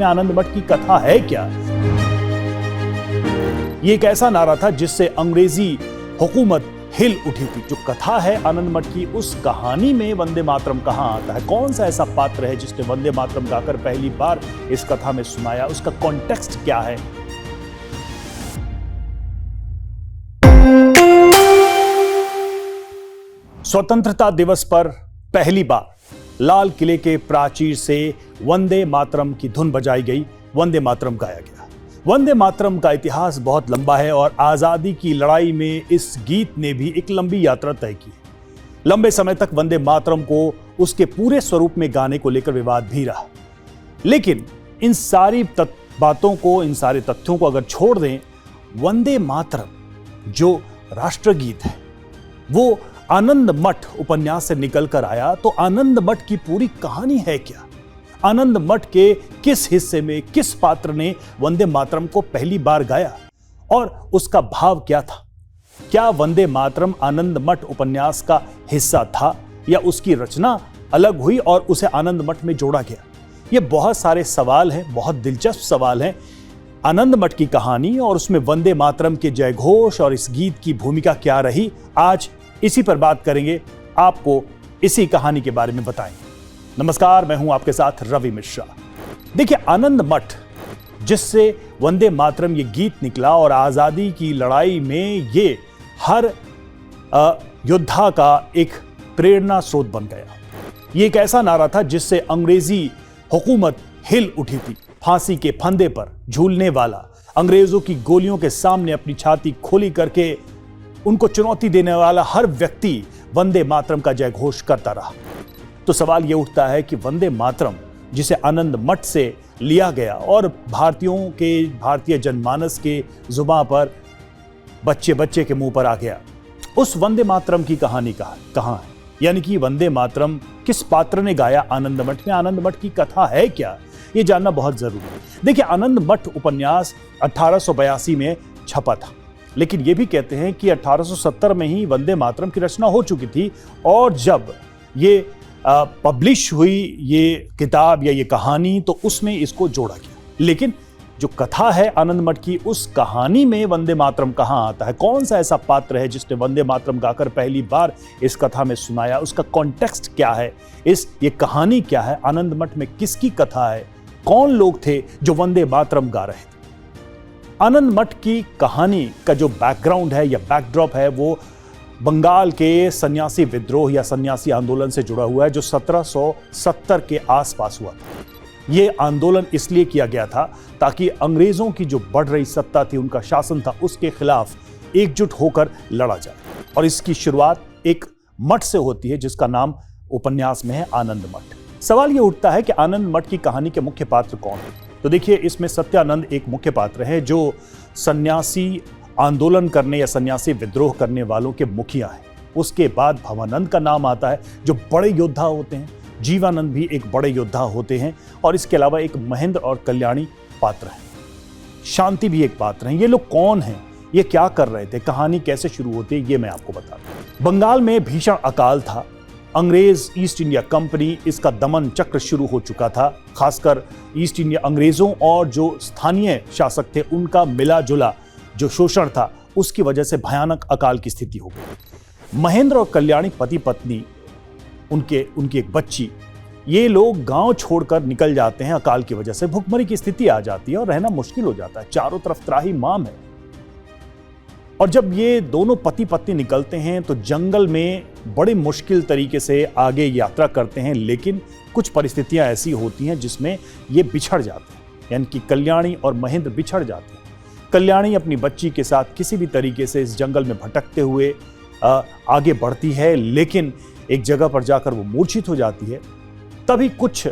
में आनंद मठ की कथा है क्या? ये एक ऐसा नारा था जिससे अंग्रेजी हुकूमत हिल उठी थी। जो कथा है आनंद मठ की, उस कहानी में वंदे मातरम कहां आता है? कौन सा ऐसा पात्र है जिसने वंदे मातरम गाकर पहली बार इस कथा में सुनाया? उसका कॉन्टेक्स्ट क्या है? स्वतंत्रता दिवस पर पहली बार लाल किले के प्राचीर से वंदे मातरम की धुन बजाई गई, वंदे मातरम गाया गया। वंदे मातरम का इतिहास बहुत लंबा है और आजादी की लड़ाई में इस गीत ने भी एक लंबी यात्रा तय की। लंबे समय तक वंदे मातरम को उसके पूरे स्वरूप में गाने को लेकर विवाद भी रहा, लेकिन इन सारी बातों को, इन सारे तथ्यों को अगर छोड़ दें, वंदे मातरम जो राष्ट्रगीत है वो आनंद मठ उपन्यास से निकल कर आया। तो आनंद मठ की पूरी कहानी है क्या? आनंद मठ के किस हिस्से में किस पात्र ने वंदे मातरम को पहली बार गाया और उसका भाव क्या था? क्या वंदे मातरम आनंद मठ उपन्यास का हिस्सा था या उसकी रचना अलग हुई और उसे आनंद मठ में जोड़ा गया? ये बहुत सारे सवाल हैं, बहुत दिलचस्प सवाल हैं। आनंद मठ की कहानी और उसमें वंदे मातरम के जयघोष और इस गीत की भूमिका क्या रही, आज इसी पर बात करेंगे, आपको इसी कहानी के बारे में बताएंगे। नमस्कार, मैं हूं आपके साथ रवि मिश्रा। देखिए, आनंद मठ जिससे वंदे मातरम ये गीत निकला और आजादी की लड़ाई में ये हर योद्धा का एक प्रेरणा स्रोत बन गया। ये एक ऐसा नारा था जिससे अंग्रेजी हुकूमत हिल उठी थी। फांसी के फंदे पर झूलने वाला, अंग्रेजों की गोलियों के सामने अपनी छाती खोली करके उनको चुनौती देने वाला हर व्यक्ति वंदे मातरम का जयघोष करता रहा। तो सवाल यह उठता है कि वंदे मातरम जिसे आनंद मठ से लिया गया और भारतीय जनमानस के जुबान पर बच्चे बच्चे के मुंह पर आ गया, उस वंदे मातरम की कहानी कहां है? यानी कि वंदे मातरम किस पात्र ने गाया आनंद मठ में? आनंद मठ की कथा है क्या? यह जानना बहुत जरूरी है। देखिए, आनंद मठ उपन्यास 1882 में छपा था, लेकिन यह भी कहते हैं कि 1870 में ही वंदे मातरम की रचना हो चुकी थी और जब ये पब्लिश हुई ये किताब या ये कहानी, तो उसमें इसको जोड़ा गया। लेकिन जो कथा है आनंद मठ की, उस कहानी में वंदे मातरम कहां आता है? कौन सा ऐसा पात्र है जिसने वंदे मातरम गाकर पहली बार इस कथा में सुनाया? उसका कॉन्टेक्स्ट क्या है? ये कहानी क्या है? आनंद मठ में किसकी कथा है? कौन लोग थे जो वंदे मातरम गा रहे थे? आनंद मठ की कहानी का जो बैकग्राउंड है या बैकड्रॉप है, वो बंगाल के सन्यासी विद्रोह या सन्यासी आंदोलन से जुड़ा हुआ है, जो 1770 के आसपास हुआ था। यह आंदोलन इसलिए किया गया था ताकि अंग्रेजों की जो बढ़ रही सत्ता थी, उनका शासन था, उसके खिलाफ एकजुट होकर लड़ा जाए। और इसकी शुरुआत एक मठ से होती है जिसका नाम उपन्यास में है आनंद मठ। सवाल यह उठता है कि आनंद मठ की कहानी के मुख्य पात्र कौन है? तो देखिए, इसमें सत्यानंद एक मुख्य पात्र है जो सन्यासी आंदोलन करने या सन्यासी विद्रोह करने वालों के मुखिया है। उसके बाद भवानंद का नाम आता है जो बड़े योद्धा होते हैं। जीवानंद भी एक बड़े योद्धा होते हैं और इसके अलावा एक महेंद्र और कल्याणी पात्र हैं। शांति भी एक पात्र हैं। ये लोग कौन हैं? ये क्या कर रहे थे? कहानी कैसे शुरू होती है, ये मैं आपको बताता हूं। बंगाल में भीषण अकाल था। अंग्रेज ईस्ट इंडिया कंपनी, इसका दमन चक्र शुरू हो चुका था। खासकर ईस्ट इंडिया अंग्रेजों और जो स्थानीय शासक थे, उनका मिला जुला जो शोषण था, उसकी वजह से भयानक अकाल की स्थिति हो गई। महेंद्र और कल्याणी पति पत्नी, उनकी एक बच्ची, ये लोग गांव छोड़कर निकल जाते हैं। अकाल की वजह से भूखमरी की स्थिति आ जाती है और रहना मुश्किल हो जाता है। चारों तरफ त्राही माम है। और जब ये दोनों पति पत्नी निकलते हैं तो जंगल में बड़ी मुश्किल तरीके से आगे यात्रा करते हैं, लेकिन कुछ परिस्थितियां ऐसी होती हैं जिसमें ये बिछड़ जाते हैं, यानी कि कल्याणी और महेंद्र बिछड़ जाते हैं। कल्याणी अपनी बच्ची के साथ किसी भी तरीके से इस जंगल में भटकते हुए आगे बढ़ती है, लेकिन एक जगह पर जाकर वो मूर्छित हो जाती है। तभी कुछ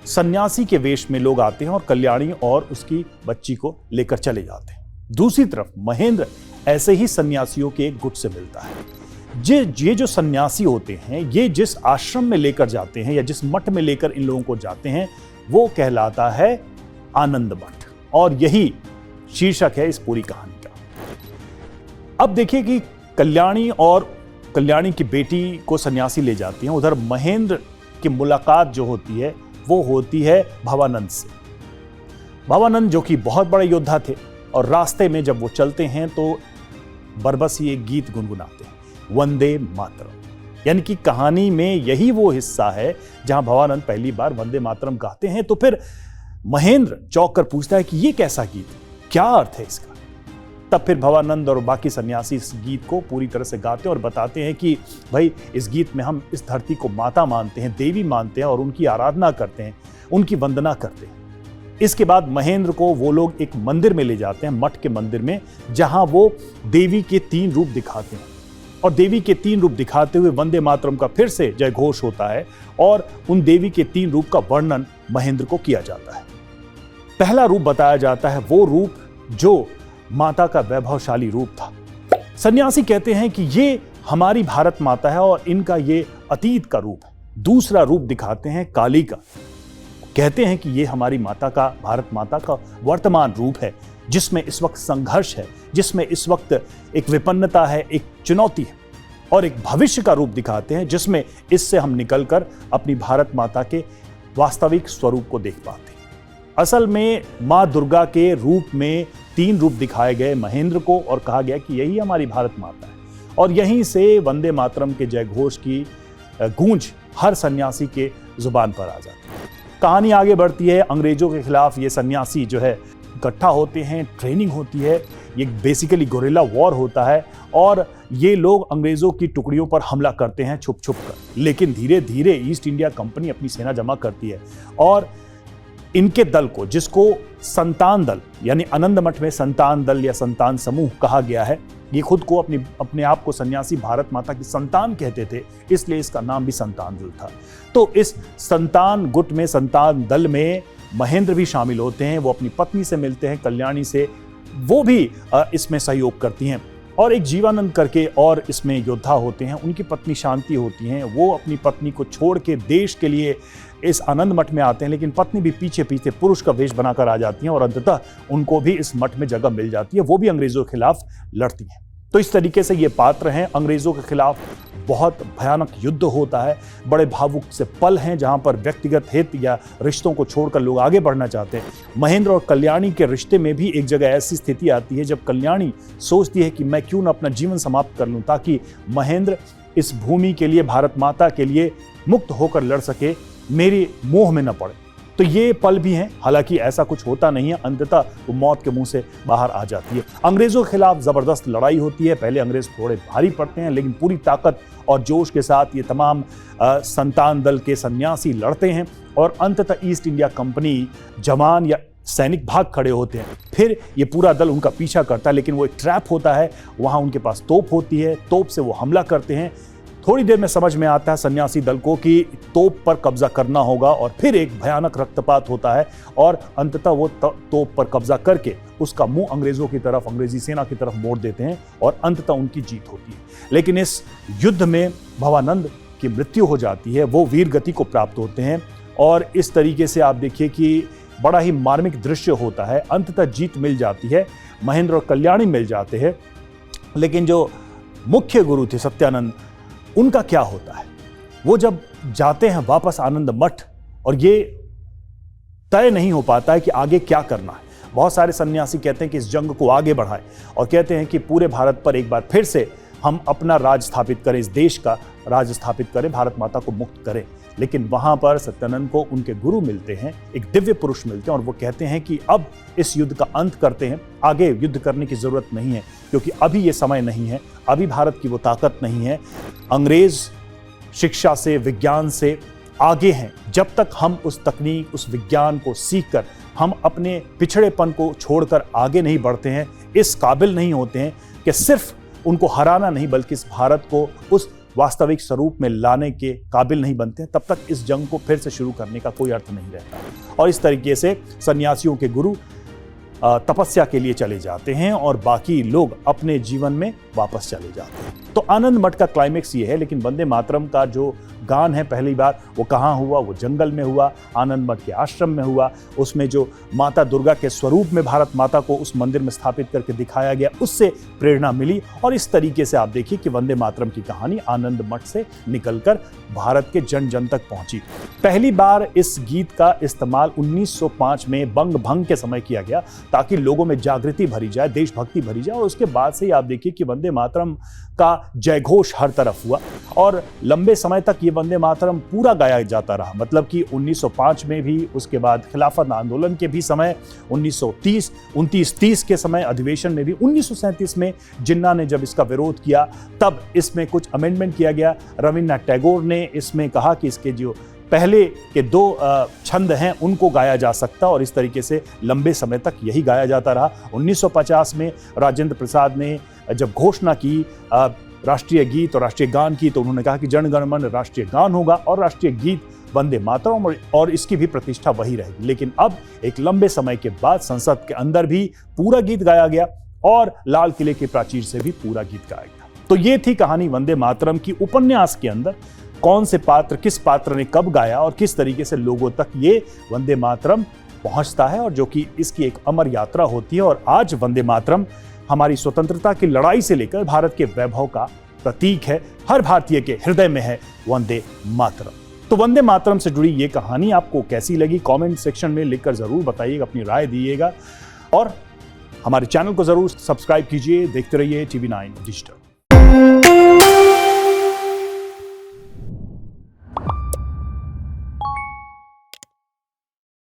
सन्यासी के वेश में लोग आते हैं और कल्याणी और उसकी बच्ची को लेकर चले जाते हैं। दूसरी तरफ महेंद्र ऐसे ही सन्यासियों के एक गुट से मिलता है। ये जो सन्यासी होते हैं, ये जिस आश्रम में लेकर जाते हैं या जिस मठ में लेकर इन लोगों को जाते हैं, वो कहलाता है आनंद मठ, और यही शीर्षक है इस पूरी कहानी का। अब देखिए कि कल्याणी की बेटी को सन्यासी ले जाती हैं। उधर महेंद्र की मुलाकात जो होती है वो होती है भवानंद से। भवानंद जो कि बहुत बड़े योद्धा थे, और रास्ते में जब वो चलते हैं तो बरबस ही एक गीत गुनगुनाते हैं, वंदे मातरम। यानी कि कहानी में यही वो हिस्सा है जहां भवानंद पहली बार वंदे मातरम गाते हैं। तो फिर महेंद्र चौंक कर पूछता है कि ये कैसा गीत, क्या अर्थ है इसका। तब फिर भवानंद और बाकी सन्यासी इस गीत को पूरी तरह से गाते हैं और बताते हैं कि भाई इस गीत में हम इस धरती को माता मानते हैं, देवी मानते हैं और उनकी आराधना करते हैं, उनकी वंदना करते हैं। इसके बाद महेंद्र को वो लोग एक मंदिर में ले जाते हैं, मठ के मंदिर में, जहां वो देवी के 3 रूप दिखाते हैं। और देवी के 3 रूप दिखाते हुए वंदे मातरम का फिर से जय घोष होता है और उन देवी के 3 रूप का वर्णन महेंद्र को किया जाता है। पहला रूप बताया जाता है वो रूप जो माता का वैभवशाली रूप था। सन्यासी कहते हैं कि ये हमारी भारत माता है और इनका ये अतीत का रूप है। दूसरा रूप दिखाते हैं काली का, कहते हैं कि ये हमारी माता का, भारत माता का वर्तमान रूप है, जिसमें इस वक्त संघर्ष है, जिसमें इस वक्त एक विपन्नता है, एक चुनौती है। और एक भविष्य का रूप दिखाते हैं जिसमें इससे हम निकलकर अपनी भारत माता के वास्तविक स्वरूप को देख पाते हैं। असल में मां दुर्गा के रूप में 3 रूप दिखाए गए महेंद्र को और कहा गया कि यही हमारी भारत माता है। और यहीं से वंदे मातरम के जय घोष की गूंज हर सन्यासी के जुबान पर आ जाती है। कहानी आगे बढ़ती है। अंग्रेजों के खिलाफ ये सन्यासी जो है इकट्ठा होते हैं, ट्रेनिंग होती है, ये बेसिकली गोरिल्ला वॉर होता है और ये लोग अंग्रेजों की टुकड़ियों पर हमला करते हैं छुप छुप कर। लेकिन धीरे धीरे ईस्ट इंडिया कंपनी अपनी सेना जमा करती है और इनके दल को, जिसको संतान दल यानी आनंद मठ में संतान दल या संतान समूह कहा गया है, ये खुद को अपने आप को सन्यासी भारत माता की संतान कहते थे, इसलिए इसका नाम भी संतान दल था। तो इस संतान गुट में, संतान दल में महेंद्र भी शामिल होते हैं। वो अपनी पत्नी से मिलते हैं, कल्याणी से, वो भी इसमें सहयोग करती हैं। और एक जीवानंद करके और इसमें योद्धा होते हैं, उनकी पत्नी शांति होती हैं। वो अपनी पत्नी को छोड़ के देश के लिए इस आनंद मठ में आते हैं, लेकिन पत्नी भी पीछे पीछे पुरुष का वेश बनाकर आ जाती हैं और अंततः उनको भी इस मठ में जगह मिल जाती है। वो भी अंग्रेजों के खिलाफ लड़ती हैं। तो इस तरीके से ये पात्र हैं। अंग्रेजों के खिलाफ बहुत भयानक युद्ध होता है। बड़े भावुक से पल हैं जहां पर व्यक्तिगत हित या रिश्तों को छोड़कर लोग आगे बढ़ना चाहते हैं। महेंद्र और कल्याणी के रिश्ते में भी एक जगह ऐसी स्थिति आती है जब कल्याणी सोचती है कि मैं क्यों ना अपना जीवन समाप्त कर लूं, ताकि महेंद्र इस भूमि के लिए, भारत माता के लिए मुक्त होकर लड़ सके, मेरी मोह में न पड़े। तो ये पल भी हैं। हालांकि ऐसा कुछ होता नहीं है, अंततः वो मौत के मुंह से बाहर आ जाती है। अंग्रेजों के खिलाफ जबरदस्त लड़ाई होती है। पहले अंग्रेज थोड़े भारी पड़ते हैं, लेकिन पूरी ताकत और जोश के साथ ये तमाम संतान दल के सन्यासी लड़ते हैं और अंततः ईस्ट इंडिया कंपनी जवान या सैनिक भाग खड़े होते हैं। फिर ये पूरा दल उनका पीछा करता है, लेकिन वो एक ट्रैप होता है, वहां उनके पास तोप होती है, तोप से वो हमला करते हैं। थोड़ी देर में समझ में आता है सन्यासी दल को कि तोप पर कब्जा करना होगा और फिर एक भयानक रक्तपात होता है और अंततः वो तोप पर कब्जा करके उसका मुंह अंग्रेजों की तरफ, अंग्रेजी सेना की तरफ मोड़ देते हैं और अंततः उनकी जीत होती है। लेकिन इस युद्ध में भवानंद की मृत्यु हो जाती है, वो वीर गति को प्राप्त होते हैं और इस तरीके से आप देखिए कि बड़ा ही मार्मिक दृश्य होता है। अंततः जीत मिल जाती है, महेंद्र और कल्याणी मिल जाते हैं। लेकिन जो मुख्य गुरु थे सत्यानंद, उनका क्या होता है? वो जब जाते हैं वापस आनंद मठ और ये तय नहीं हो पाता है कि आगे क्या करना है। बहुत सारे सन्यासी कहते हैं कि इस जंग को आगे बढ़ाएं और कहते हैं कि पूरे भारत पर एक बार फिर से हम अपना राज स्थापित करें, इस देश का राज स्थापित करें, भारत माता को मुक्त करें। लेकिन वहां पर सत्यानंद को उनके गुरु मिलते हैं, एक दिव्य पुरुष मिलते हैं और वो कहते हैं कि अब इस युद्ध का अंत करते हैं, आगे युद्ध करने की जरूरत नहीं है, क्योंकि अभी ये समय नहीं है, अभी भारत की वो ताकत नहीं है। अंग्रेज शिक्षा से, विज्ञान से आगे हैं। जब तक हम उस तकनीक, उस विज्ञान को सीखकर हम अपने पिछड़ेपन को छोड़कर आगे नहीं बढ़ते हैं, इस काबिल नहीं होते हैं कि सिर्फ उनको हराना नहीं बल्कि इस भारत को उस वास्तविक स्वरूप में लाने के काबिल नहीं बनते हैं, तब तक इस जंग को फिर से शुरू करने का कोई अर्थ नहीं रहता। और इस तरीके से सन्यासियों के गुरु तपस्या के लिए चले जाते हैं और बाकी लोग अपने जीवन में वापस चले जाते हैं। तो आनंद मठ का क्लाइमेक्स ये है। लेकिन वंदे मातरम का जो गान है पहली बार वो कहाँ हुआ, वो जंगल में हुआ, आनंद मठ के आश्रम में हुआ। उसमें जो माता दुर्गा के स्वरूप में भारत माता को उस मंदिर में स्थापित करके दिखाया गया, उससे प्रेरणा मिली। और इस तरीके से आप देखिए कि वंदे मातरम की कहानी आनंद मठ से निकलकर भारत के जन जन तक पहुंची। पहली बार इस गीत का इस्तेमाल 1905 में बंग भंग के समय किया गया ताकि लोगों में जागृति भरी जाए, देशभक्ति भरी जाए। और उसके बाद से ही आप देखिए कि वंदे मातरम का जयघोष हर तरफ हुआ और लंबे समय तक ये वंदे मातरम पूरा गाया जाता रहा। मतलब कि 1905 में भी, उसके बाद खिलाफत आंदोलन के भी समय, 1929-30 के समय अधिवेशन में भी, 1937 में जिन्ना ने जब इसका विरोध किया तब इसमें कुछ अमेंडमेंट किया गया। रविन्द्रनाथ टैगोर ने इसमें कहा कि इसके जो पहले के 2 छंद हैं उनको गाया जा सकता, और इस तरीके से लंबे समय तक यही गाया जाता रहा। 1950 में राजेंद्र प्रसाद ने जब घोषणा की राष्ट्रीय गीत और राष्ट्रीय गान की, तो उन्होंने कहा कि जन गण मन राष्ट्रीय गान होगा और राष्ट्रीय गीत वंदे मातरम, और इसकी भी प्रतिष्ठा वही रहेगी। लेकिन अब एक लंबे समय के बाद संसद के अंदर भी पूरा गीत गाया गया और लाल किले के प्राचीर से भी पूरा गीत गाया गया। तो ये थी कहानी वंदे मातरम की। उपन्यास के अंदर कौन से पात्र, किस पात्र ने कब गाया और किस तरीके से लोगों तक ये वंदे मातरम पहुंचता है, और जो कि इसकी एक अमर यात्रा होती है। और आज वंदे मातरम हमारी स्वतंत्रता की लड़ाई से लेकर भारत के वैभव का प्रतीक है। हर भारतीय के हृदय में है वंदे मातरम। तो वंदे मातरम से जुड़ी ये कहानी आपको कैसी लगी, कमेंट सेक्शन में लिखकर जरूर बताइएगा, अपनी राय दीजिएगा और हमारे चैनल को जरूर सब्सक्राइब कीजिए। देखते रहिए TV9 डिजिटल।